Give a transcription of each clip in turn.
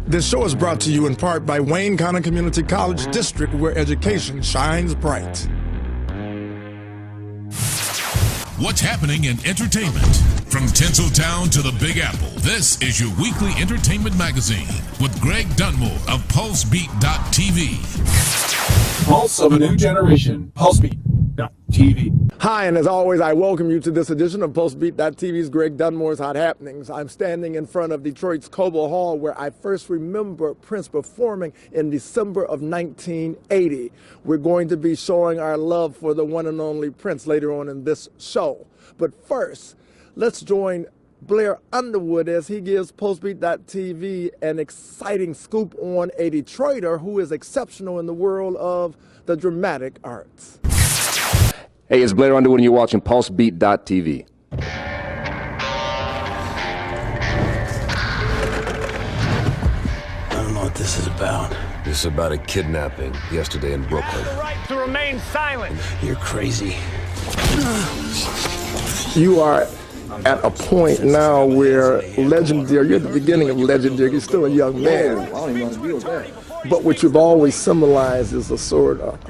This show is brought to you in part by Wayne County Community College District, where education shines bright. What's happening in entertainment? From Tinseltown to the Big Apple, this is your weekly entertainment magazine with Greg Dunmore of Pulsesbeat.tv. Pulse of a new generation, Pulsesbeat.tv. Hi, and as always, I welcome you to this edition of Pulsesbeat.tv's Greg Dunmore's Hot Happenings. I'm standing in front of Detroit's Cobo Hall, where I first remember Prince performing in December of 1980. We're going to be showing our love for the one and only Prince later on in this show. But first, let's join Blair Underwood as he gives Pulsesbeat.tv an exciting scoop on a Detroiter who is exceptional in the world of the dramatic arts. Hey, it's Blair Underwood and you're watching Pulsesbeat.tv. I don't know what this is about. This is about a kidnapping yesterday in Brooklyn. You have the right to remain silent. You're crazy. You are at a point now where legendary, you're at the beginning of legendary, you're still a young man. I don't even want to deal with that. But what you've always symbolized is a sort of,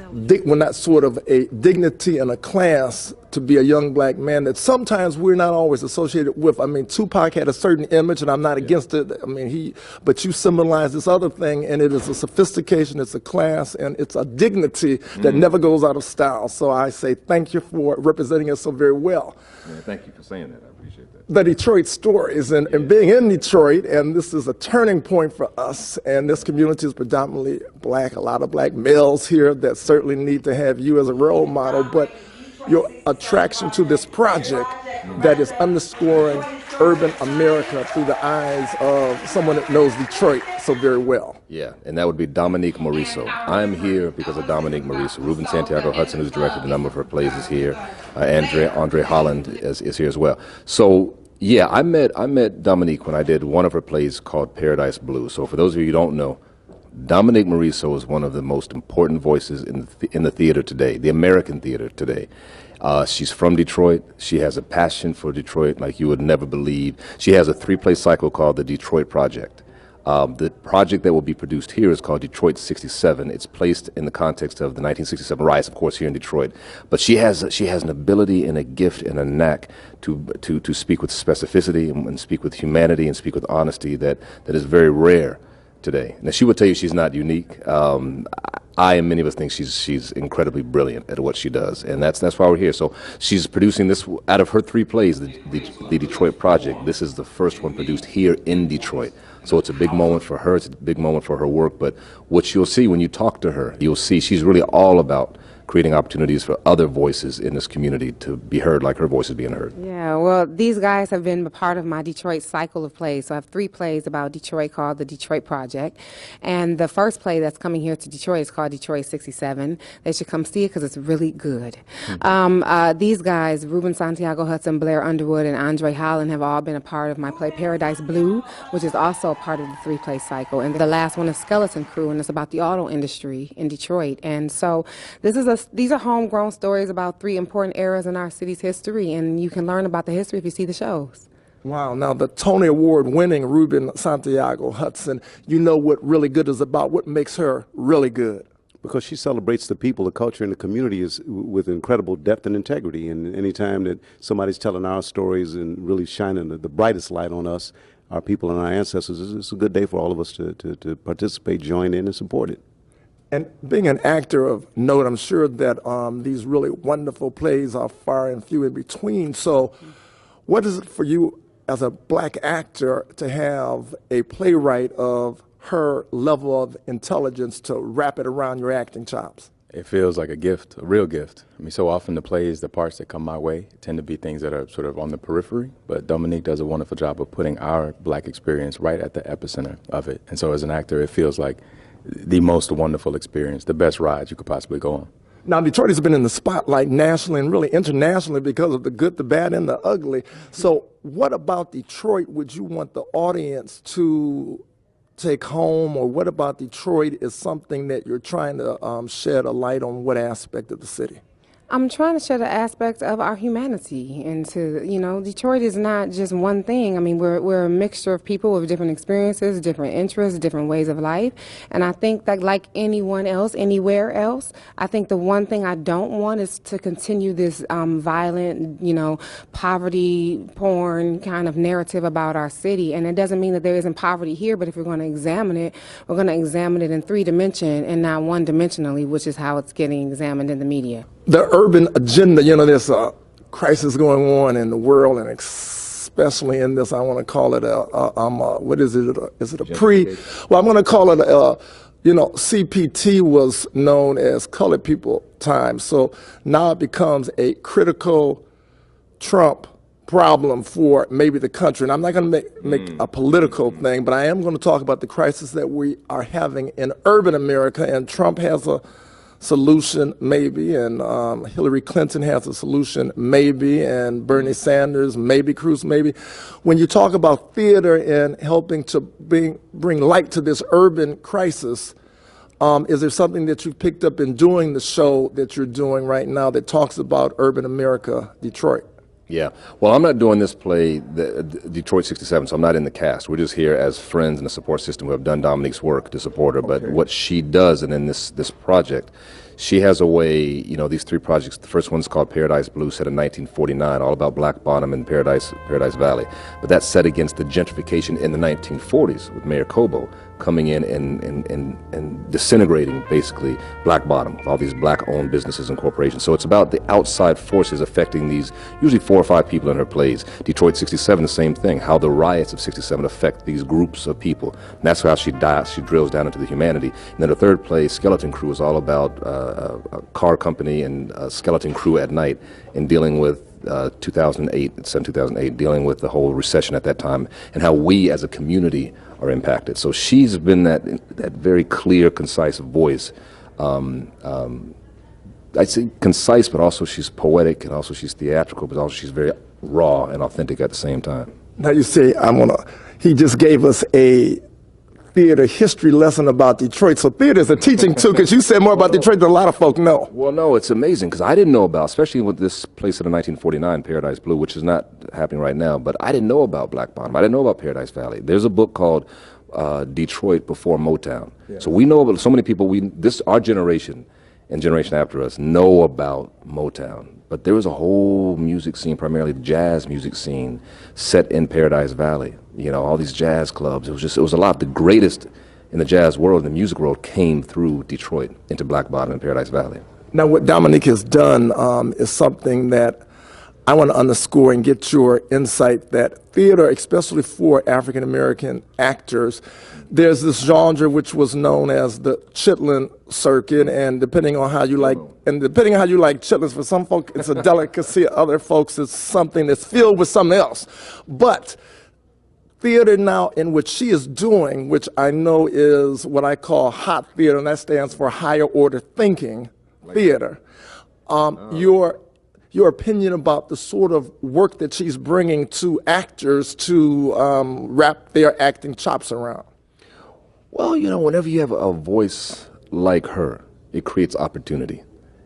a dignity and a class to be a young black man that sometimes we're not always associated with. I mean, Tupac had a certain image, and I'm not against it. I mean, but you symbolize this other thing, and it is a sophistication, it's a class, and it's a dignity that never goes out of style. So I say thank you for representing us so very well. Man, thank you for saying that. I appreciate that. The Detroit stories and being in Detroit, and this is a turning point for us, and this community is predominantly black, a lot of black males here that certainly need to have you as a role model, but your attraction to this project that is underscoring urban America through the eyes of someone that knows Detroit so very well. Yeah, and that would be Dominique Morisseau. I'm here because of Dominique Morisseau. Ruben Santiago Hudson, who's directed a number of her plays, is here. Andre Holland is here as well. So, yeah, I met Dominique when I did one of her plays called Paradise Blue. So for those of you who don't know, Dominique Morisseau is one of the most important voices in the theater today, the American theater today. She's from Detroit. She has a passion for Detroit like you would never believe. She has a 3-play cycle called the Detroit Project. The project that will be produced here is called Detroit 67. It's placed in the context of the 1967 riots, of course, here in Detroit. But she has an ability and a gift and a knack to speak with specificity and speak with humanity and speak with honesty that is very rare today. Now, she would tell you she's not unique. I and many of us think she's incredibly brilliant at what she does, and that's why we're here. So she's producing this out of her 3 plays, the Detroit Project. This is the first one produced here in Detroit. So it's a big moment for her. It's a big moment for her work. But what you'll see when you talk to her, you'll see she's really all about creating opportunities for other voices in this community to be heard like her voice is being heard. Yeah, well, these guys have been a part of my Detroit cycle of plays. So I have 3 plays about Detroit called the Detroit Project. And the first play that's coming here to Detroit is called Detroit 67. They should come see it because it's really good. These guys, Ruben Santiago Hudson, Blair Underwood, and Andre Holland have all been a part of my play Paradise Blue, which is also a part of the 3-play cycle. And the last one is Skeleton Crew, and it's about the auto industry in Detroit. And so these are homegrown stories about 3 important eras in our city's history, and you can learn about the history if you see the shows. Wow. Now, the Tony Award-winning Ruben Santiago Hudson, you know what really good is about. What makes her really good? Because she celebrates the people, the culture, and the community is with incredible depth and integrity. And anytime that somebody's telling our stories and really shining the brightest light on us, our people and our ancestors, it's a good day for all of us to participate, join in, and support it. And being an actor of note, I'm sure that these really wonderful plays are far and few in between. So what is it for you as a black actor to have a playwright of her level of intelligence to wrap it around your acting chops? It feels like a gift, a real gift. I mean, so often the plays, the parts that come my way tend to be things that are sort of on the periphery, but Dominique does a wonderful job of putting our black experience right at the epicenter of it. And so as an actor, it feels like the most wonderful experience, the best ride you could possibly go on. Now, Detroit has been in the spotlight nationally and really internationally because of the good, the bad, and the ugly. So what about Detroit would you want the audience to take home, or what about Detroit is something that you're trying to shed a light on? What aspect of the city? I'm trying to show the aspect of our humanity into, Detroit is not just one thing. I mean, we're a mixture of people with different experiences, different interests, different ways of life. And I think that like anyone else, anywhere else, I think the one thing I don't want is to continue this violent, poverty porn kind of narrative about our city. And it doesn't mean that there isn't poverty here, but if we're going to examine it, we're going to examine it in 3 dimensions and not 1-dimensionally, which is how it's getting examined in the media. The urban agenda, there's a crisis going on in the world, and especially in this, I want to call it what is it? Is it a well, I'm going to call it CPT was known as colored people time. So now it becomes a critical Trump problem for maybe the country. And I'm not going to make a political thing, but I am going to talk about the crisis that we are having in urban America, and Trump has a solution maybe, and Hillary Clinton has a solution maybe, and Bernie Sanders maybe, Cruz maybe. When you talk about theater and helping to bring light to this urban crisis, is there something that you've picked up in doing the show that you're doing right now that talks about urban America, Detroit? Yeah. Well, I'm not doing this play, the Detroit 67, so I'm not in the cast. We're just here as friends in the support system who have done Dominique's work to support her. But what she does, and in this project, she has a way, these 3 projects. The first one's called Paradise Blue, set in 1949, all about Black Bottom and Paradise Valley. But that's set against the gentrification in the 1940s with Mayor Cobo coming in and disintegrating, basically, Black Bottom, all these black-owned businesses and corporations. So it's about the outside forces affecting these, usually 4 or 5 people in her plays. Detroit 67, the same thing, how the riots of 67 affect these groups of people. And that's how she drills down into the humanity. And then the third play, Skeleton Crew, is all about a car company and a skeleton crew at night and dealing with 2008, dealing with the whole recession at that time and how we as a community are impacted. So she's been that very clear, concise voice. I'd say concise, but also she's poetic, and also she's theatrical, but also she's very raw and authentic at the same time. Now you say, he just gave us a theater history lesson about Detroit. So theater is a teaching too, because you said more about Detroit than a lot of folk know. Well, no, it's amazing, because I didn't know about, especially with this place in 1949, Paradise Blue, which is not happening right now, but I didn't know about Black Bottom. I didn't know about Paradise Valley. There's a book called Detroit Before Motown. Yeah. So we know about so many people, our generation and generation after us know about Motown. But there was a whole music scene, primarily the jazz music scene, set in Paradise Valley. All these jazz clubs. It was a lot. The greatest in the jazz world, in the music world, came through Detroit into Black Bottom and Paradise Valley. Now, what Dominique has done is something that I want to underscore and get your insight that theater, especially for African American actors, there's this genre which was known as the Chitlin circuit, and depending on how you like chitlins, for some folks it's a delicacy, other folks it's something that's filled with something else. But theater now, in which she is doing, which I know is what I call hot theater, and that stands for higher order thinking theater. Your opinion about the sort of work that she's bringing to actors to wrap their acting chops around? Well, whenever you have a voice like her, it creates opportunity.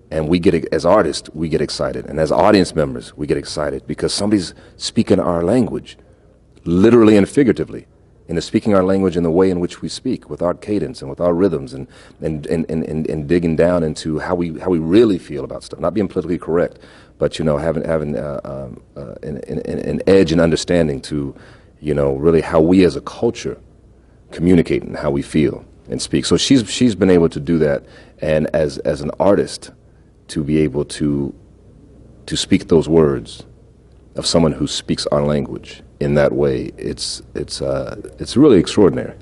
And as artists, we get excited. And as audience members, we get excited because somebody's speaking our language, literally and figuratively. And is speaking our language in the way in which we speak, with our cadence and with our rhythms, and digging down into how we really feel about stuff. Not being politically correct, but having an edge and understanding to, really how we as a culture communicate and how we feel and speak. So she's been able to do that, and as an artist, to be able to speak those words of someone who speaks our language in that way, it's really extraordinary.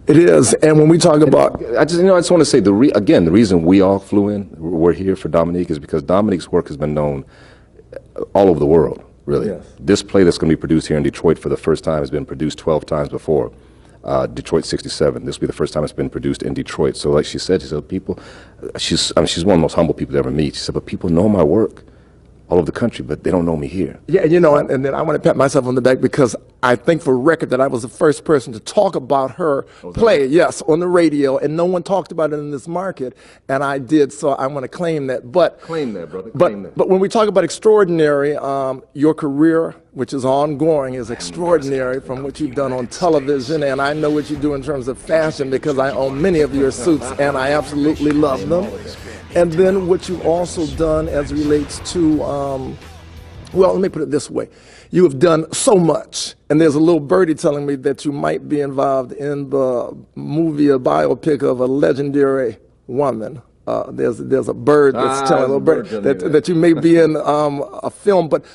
It is, and when we talk about, I just want to say the reason we all flew in, we're here for Dominique, is because Dominique's work has been known all over the world. Really, yes. This play that's going to be produced here in Detroit for the first time has been produced 12 times before. Detroit 67. This will be the first time it's been produced in Detroit. So, like she said, people, she's one of the most humble people to ever meet. She said, but people know my work. all over the country, but they don't know me here. Yeah, you know, and then I want to pat myself on the back because I think for record that I was the first person to talk about her play, yes, on the radio, and no one talked about it in this market, and I did, so I want to claim that. But Claim that, brother. But when we talk about extraordinary, your career, which is ongoing, is extraordinary from what you've done on television, and I know what you do in terms of fashion because I own many of your suits, and I absolutely love them. And then what you've also done as relates to, well, let me put it this way. You have done so much, and there's a little birdie telling me that you might be involved in the movie, a biopic of a legendary woman. There's a bird that's telling a little bird that you may be in a film, but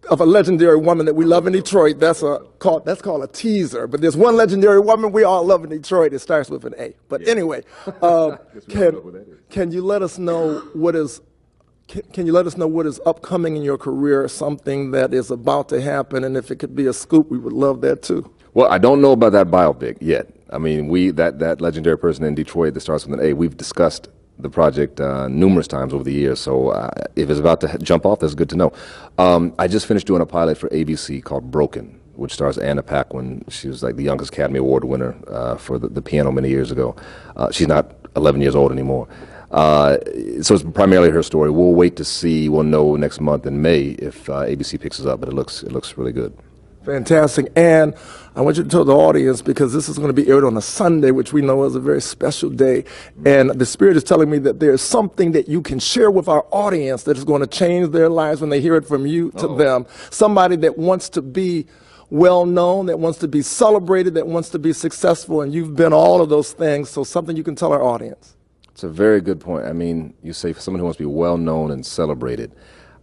of a legendary woman that we love in Detroit. That's called a teaser. But there's one legendary woman we all love in Detroit. It starts with an A. But anyway, can you let us know what is? Can you let us know what is upcoming in your career? Something that is about to happen, and if it could be a scoop, we would love that too. Well, I don't know about that biopic yet. I mean, that legendary person in Detroit that starts with an A, we've discussed the project numerous times over the years, so if it's about to jump off, that's good to know. I just finished doing a pilot for ABC called Broken, which stars Anna Paquin. She was like the youngest Academy Award winner for the piano many years ago. She's not 11 years old anymore. So it's primarily her story. We'll wait to see. We'll know next month in May if ABC picks us up, but it looks really good. Fantastic. And I want you to tell the audience, because this is going to be aired on a Sunday, which we know is a very special day, and the Spirit is telling me that there's something that you can share with our audience that is going to change their lives when they hear it from you to them. Somebody that wants to be well known, that wants to be celebrated, that wants to be successful, and you've been all of those things, so something you can tell our audience. It's a very good point. I mean, you say for someone who wants to be well known and celebrated,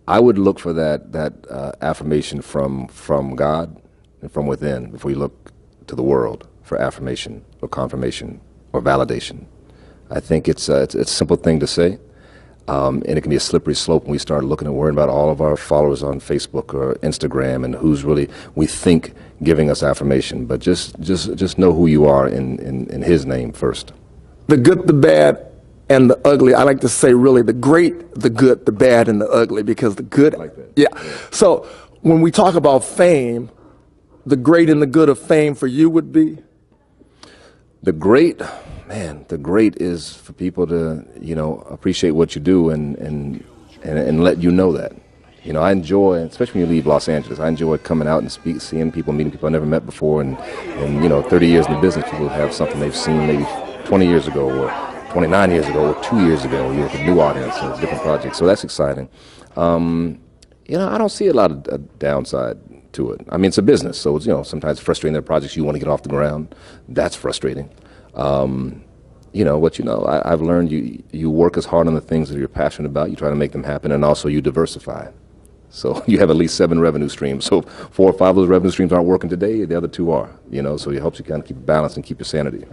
I would look for that affirmation from God and from within before you look to the world for affirmation or confirmation or validation. I think it's a simple thing to say, and it can be a slippery slope when we start looking and worrying about all of our followers on Facebook or Instagram and who's really, we think, giving us affirmation. But just know who you are in His name first. The good, the bad, and the ugly. I like to say really the great, the good, the bad, and the ugly, because the good, like that. Yeah. So when we talk about fame, the great and the good of fame for you would be? The great is for people to, appreciate what you do and let you know that. I enjoy, especially when you leave Los Angeles, I enjoy coming out and seeing people, meeting people I never met before, and 30 years in the business, people have something they've seen maybe 20 years ago or 29 years ago or 2 years ago, with a new audience and a different project. So that's exciting. I don't see a lot of downside to it. I mean, it's a business, so it's, sometimes frustrating. There are projects you want to get off the ground. That's frustrating. I've learned you work as hard on the things that you're passionate about. You try to make them happen, and also you diversify. So you have at least 7 revenue streams. So 4 or 5 of those revenue streams aren't working today. The other 2 are. So it helps you kind of keep balance and keep your sanity.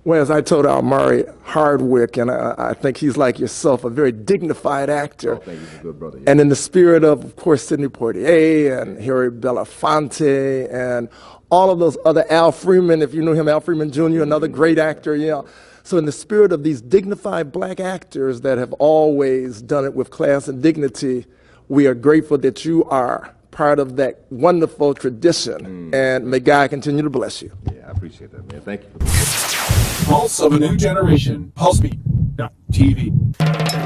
Well, as I told Murray Hardwick, and I think he's like yourself, a very dignified actor. Oh, thank you. He's a good brother. Yeah. And in the spirit of course, Sidney Poitier and Harry Belafonte and all of those other, Al Freeman, if you knew him, Al Freeman Jr., another great actor, yeah. So in the spirit of these dignified black actors that have always done it with class and dignity, we are grateful that you are part of that wonderful tradition. And may God continue to bless you. Yeah, I appreciate that, man. Thank you. Pulse of a new generation. Pulsesbeat.tv.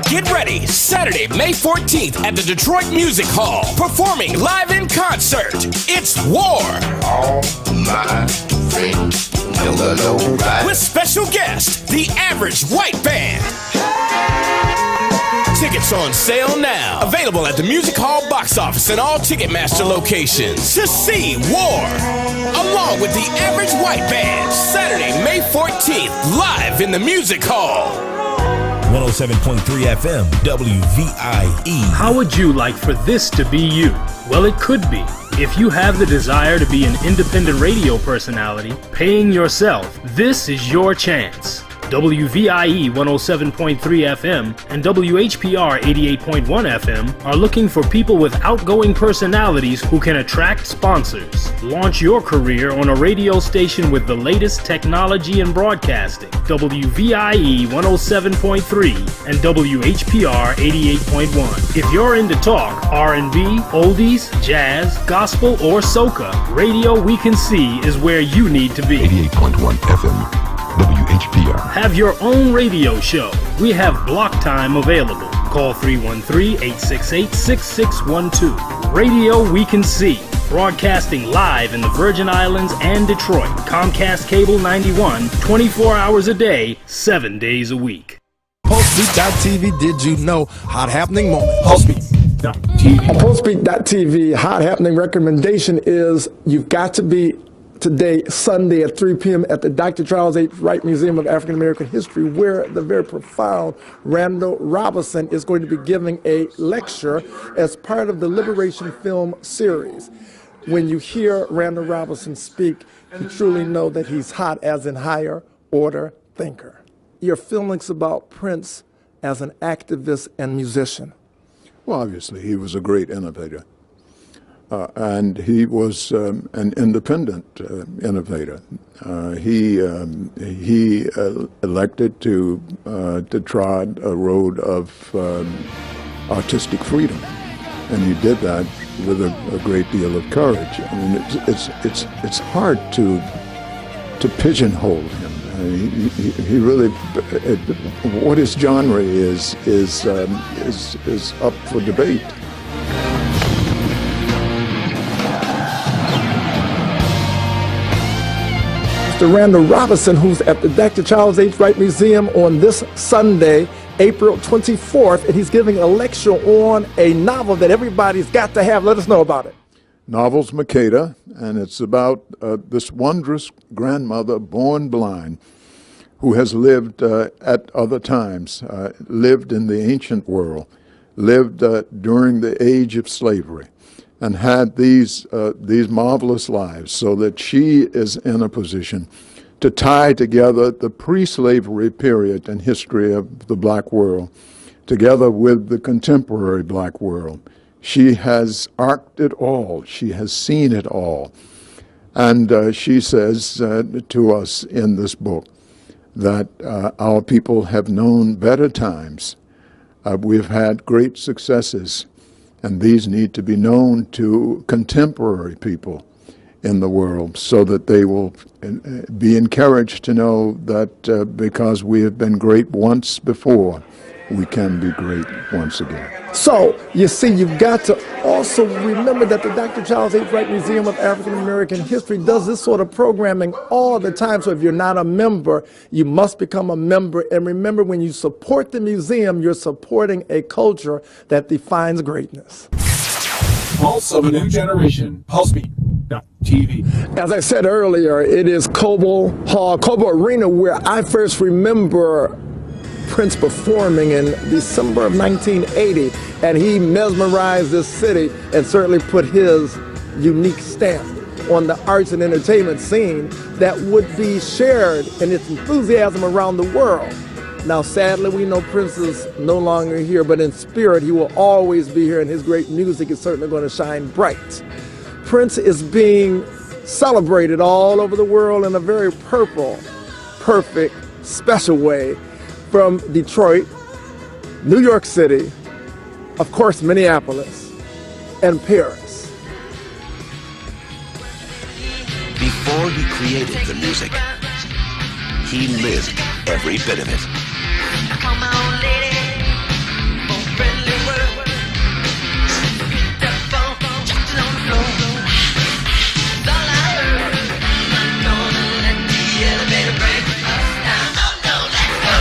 Get ready, Saturday, May 14th at the Detroit Music Hall, performing live in concert. It's War. All my friends never know right. With special guest, the Average White Band. Tickets on sale now. Available at the Music Hall box office and all Ticketmaster locations. To see War, along with the Average White Band, Saturday, May 14th, live in the Music Hall. 107.3 FM, WVIE. How would you like for this to be you? Well, it could be. If you have the desire to be an independent radio personality, paying yourself, this is your chance. WVIE 107.3 FM and WHPR 88.1 FM are looking for people with outgoing personalities who can attract sponsors. Launch your career on a radio station with the latest technology in broadcasting. WVIE 107.3 and WHPR 88.1. If you're into talk, R&B, oldies, jazz, gospel, or soca, Radio We Can See is where you need to be. 88.1 FM. WHPR. Have your own radio show. We have block time available. Call 313-868-6612. Radio We Can See. Broadcasting live in the Virgin Islands and Detroit. Comcast Cable 91, 24 hours a day, 7 days a week. Pulsesbeat.tv, did you know? Hot happening moment. Pulsesbeat.tv. A Pulsesbeat.tv hot happening recommendation is you've got to be today, Sunday at 3 p.m. at the Dr. Charles H. Wright Museum of African American History, where the very profound Randall Robinson is going to be giving a lecture as part of the Liberation Film series. When you hear Randall Robinson speak, you truly know that he's hot as in higher order thinker. Your feelings about Prince as an activist and musician? Well, obviously, he was a great innovator. And he was an independent innovator. He elected to trod a road of artistic freedom, and he did that with a great deal of courage. I mean, it's hard to pigeonhole him. He really, what his genre is up for debate. Randall Robinson, who's at the Dr. Charles H. Wright Museum on this Sunday, April 24th, and he's giving a lecture on a novel that everybody's got to have. Let us know about it. Novel's Makeda, and it's about this wondrous grandmother born blind who has lived at other times, lived in the ancient world, lived during the age of slavery, and had these marvelous lives, so that she is in a position to tie together the pre-slavery period and history of the black world together with the contemporary black world. She has arced it all. She has seen it all. And she says to us in this book that our people have known better times. We've had great successes, and these need to be known to contemporary people in the world so that they will be encouraged to know that because we have been great once before, we can be great once again. So, you see, you've got to also remember that the Dr. Charles H. Wright Museum of African American History does this sort of programming all the time. So if you're not a member, you must become a member. And remember, when you support the museum, you're supporting a culture that defines greatness. Pulse of a new generation. Pulsesbeat.tv. As I said earlier, it is Cobo Hall, Cobo Arena, where I first remember Prince performing in December of 1980, and he mesmerized this city and certainly put his unique stamp on the arts and entertainment scene that would be shared in its enthusiasm around the world. Now, sadly, we know Prince is no longer here, but in spirit, he will always be here, and his great music is certainly going to shine bright. Prince is being celebrated all over the world in a very purple, perfect, special way. From Detroit, New York City, of course, Minneapolis, and Paris. Before he created the music, he lived every bit of it. Come on, lady, for friendly word. Beat that phone, jumping on the floor. That's all I heard. I'm gonna let the elevator break us down. Oh no, let's go.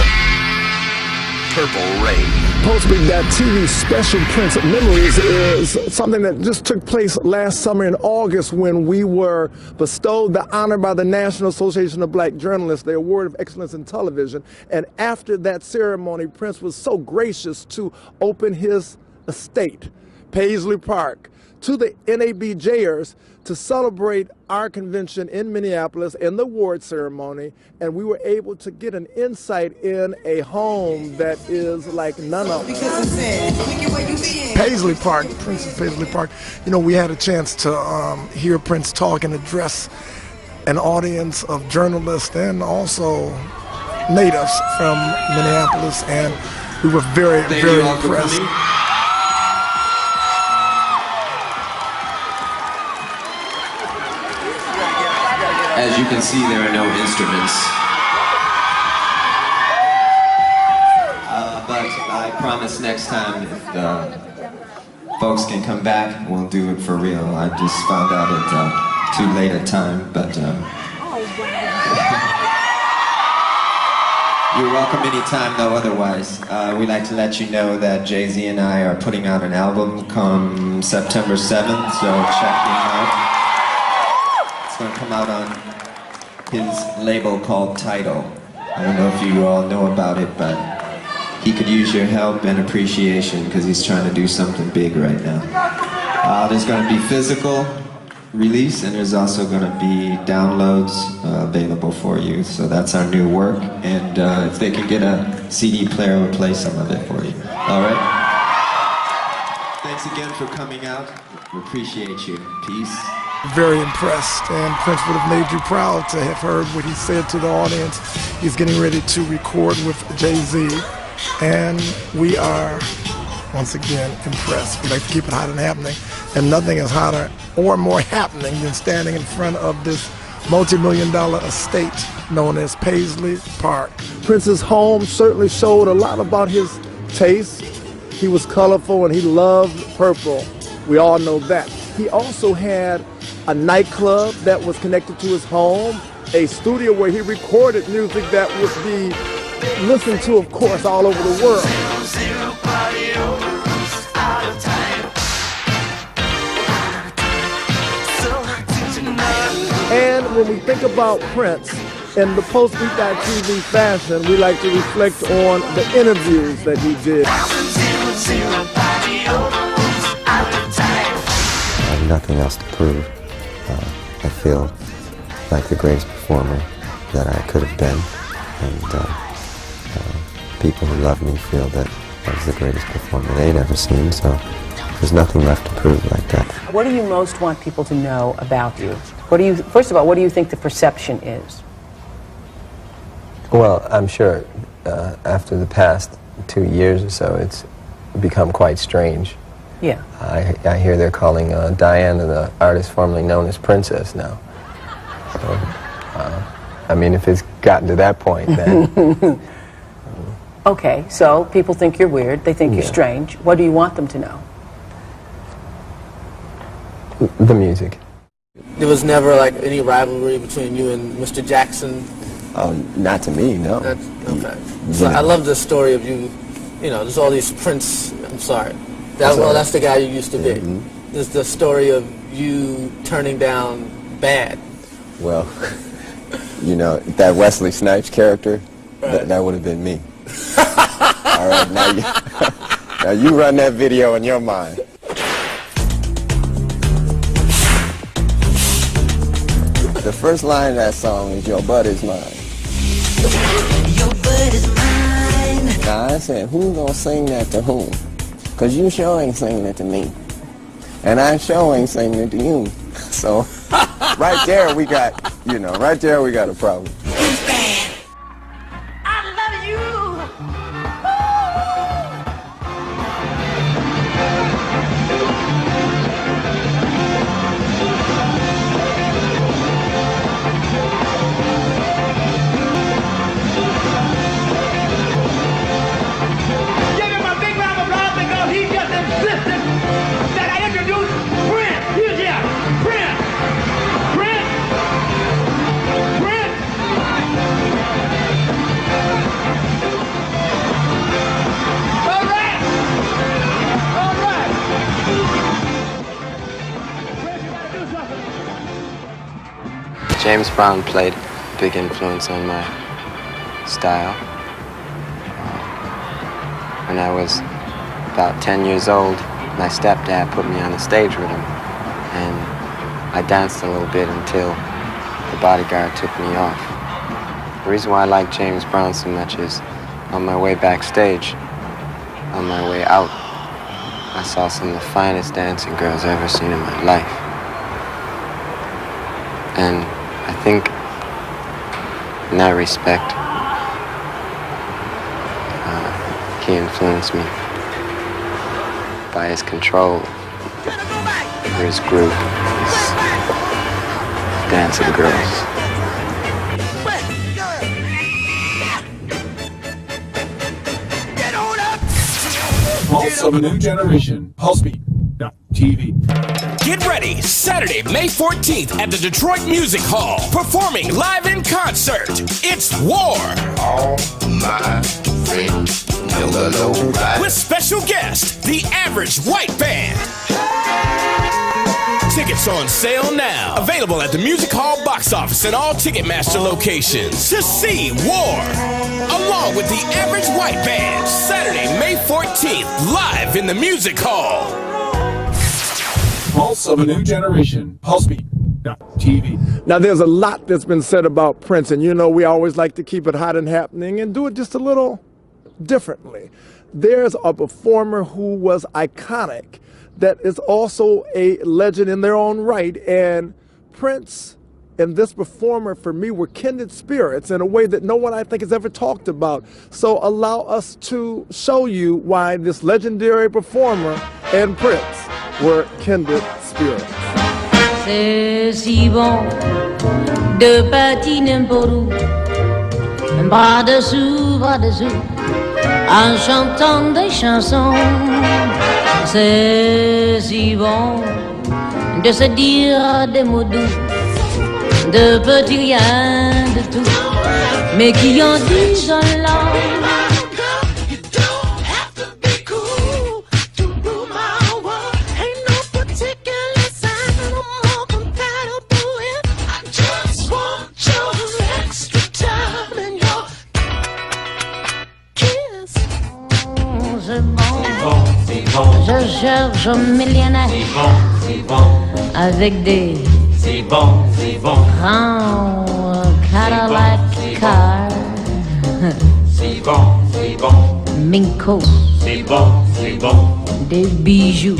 Purple Rain. Pulsesbeat.tv Special Prince Memories is something that just took place last summer in August when we were bestowed the honor by the National Association of Black Journalists, the Award of Excellence in Television. And after that ceremony, Prince was so gracious to open his estate, Paisley Park, to the NABJers to celebrate our convention in Minneapolis in the award ceremony, and we were able to get an insight in a home that is like none other. Paisley Park, Prince's Paisley Park. You know, we had a chance to hear Prince talk and address an audience of journalists and also natives from Minneapolis, and we were very, very impressed. As you can see, there are no instruments. But I promise next time, if folks can come back, we'll do it for real. I just found out at too late a time, but you're welcome anytime, though, otherwise. We'd like to let you know that Jay-Z and I are putting out an album come September 7th, so check him out. It's going to come out on his label called Tidal. I don't know if you all know about it, but he could use your help and appreciation because he's trying to do something big right now. There's going to be physical release, and there's also going to be downloads available for you. So that's our new work, and if they can get a CD player, we'll play some of it for you. All right? Thanks again for coming out. We appreciate you. Peace. Very impressed, and Prince would have made you proud to have heard what he said to the audience. He's getting ready to record with Jay-Z, and we are, once again, impressed. We like to keep it hot and happening, and nothing is hotter or more happening than standing in front of this multi-million-dollar estate known as Paisley Park. Prince's home certainly showed a lot about his taste. He was colorful and he loved purple. We all know that. He also had a nightclub that was connected to his home, a studio where he recorded music that would be listened to, of course, all over the world. And when we think about Prince in the Pulsesbeat.tv fashion, we like to reflect on the interviews that he did. I have nothing else to prove. I feel like the greatest performer that I could have been, and people who love me feel that I was the greatest performer they'd ever seen, so there's nothing left to prove like that. What do you most want people to know about you? First of all, what do you think the perception is? Well, I'm sure after the past 2 years or so, it's become quite strange. Yeah. I hear they're calling Diana, the artist formerly known as Princess, now. So, I mean, if it's gotten to that point, then... Okay, so people think you're weird, they think you're strange. What do you want them to know? The music. There was never like any rivalry between you and Mr. Jackson? Not to me, no. Okay. So I love the story of you, there's all these Prince, I'm sorry. That's the guy you used to be. Mm-hmm. There's the story of you turning down Bad. Well, that Wesley Snipes character, right. that would have been me. All right, now you run that video in your mind. The first line of that song is, "Your butt is mine." Your butt is mine. Now I said, who's gonna sing that to whom? Cause you sure ain't singing it to me. And I sure ain't singing it to you. So, right there we got a problem. James Brown played a big influence on my style. When I was about 10 years old, my stepdad put me on the stage with him, and I danced a little bit until the bodyguard took me off. The reason why I like James Brown so much is on my way backstage, on my way out, I saw some of the finest dancing girls I've ever seen in my life. And I think in that respect, he influenced me by his control over his group, his dance of the girls. Pulse of a new generation. Pulsesbeat.tv. Get ready, Saturday, May 14th at the Detroit Music Hall, performing live in concert. It's War. All my friends know the low ride. With special guest, the Average White Band. Tickets on sale now. Available at the Music Hall box office and all Ticketmaster locations. To see War, along with the Average White Band, Saturday, May 14th, live in the Music Hall. Pulse of a new generation. Pulsesbeat.tv. Now, there's a lot that's been said about Prince, and you know we always like to keep it hot and happening and do it just a little differently. There's a performer who was iconic that is also a legend in their own right, and Prince and this performer for me were kindred spirits in a way that no one I think has ever talked about. So allow us to show you why this legendary performer and Prince were kindred spirits. C'est si bon de patiner n'importe où, bras dessous, en chantant des chansons. C'est si bon de se dire des mots doux, de petits riens de tout, mais qui en disent un long. Je cherche un millionnaire avec des grands Cadillac cars, Minko, des bijoux.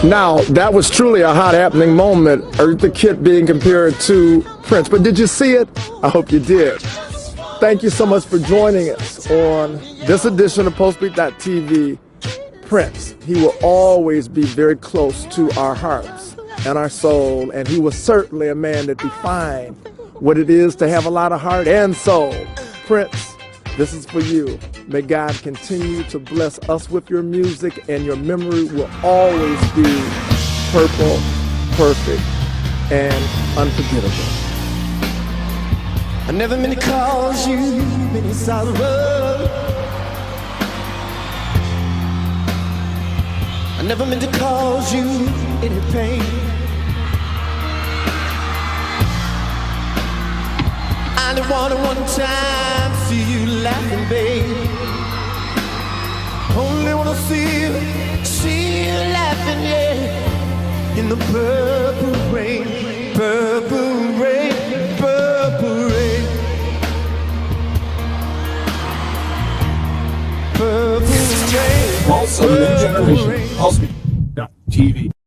Now, that was truly a hot happening moment, Eartha Kitt being compared to Prince. But did you see it? I hope you did. Thank you so much for joining us on this edition of Pulsesbeat.tv. Prince, he will always be very close to our hearts and our soul, and he was certainly a man that defined what it is to have a lot of heart and soul. Prince, this is for you. May God continue to bless us with your music, and your memory will always be purple, perfect, and unforgettable. I never meant to cause you any sorrow. I never meant to cause you any pain. I only wanted one time to see you laughing, babe. Only wanna see you laughing, yeah. In the purple rain, purple rain, purple rain, purple rain. Pulse of a new generation. Pulsesbeat.tv.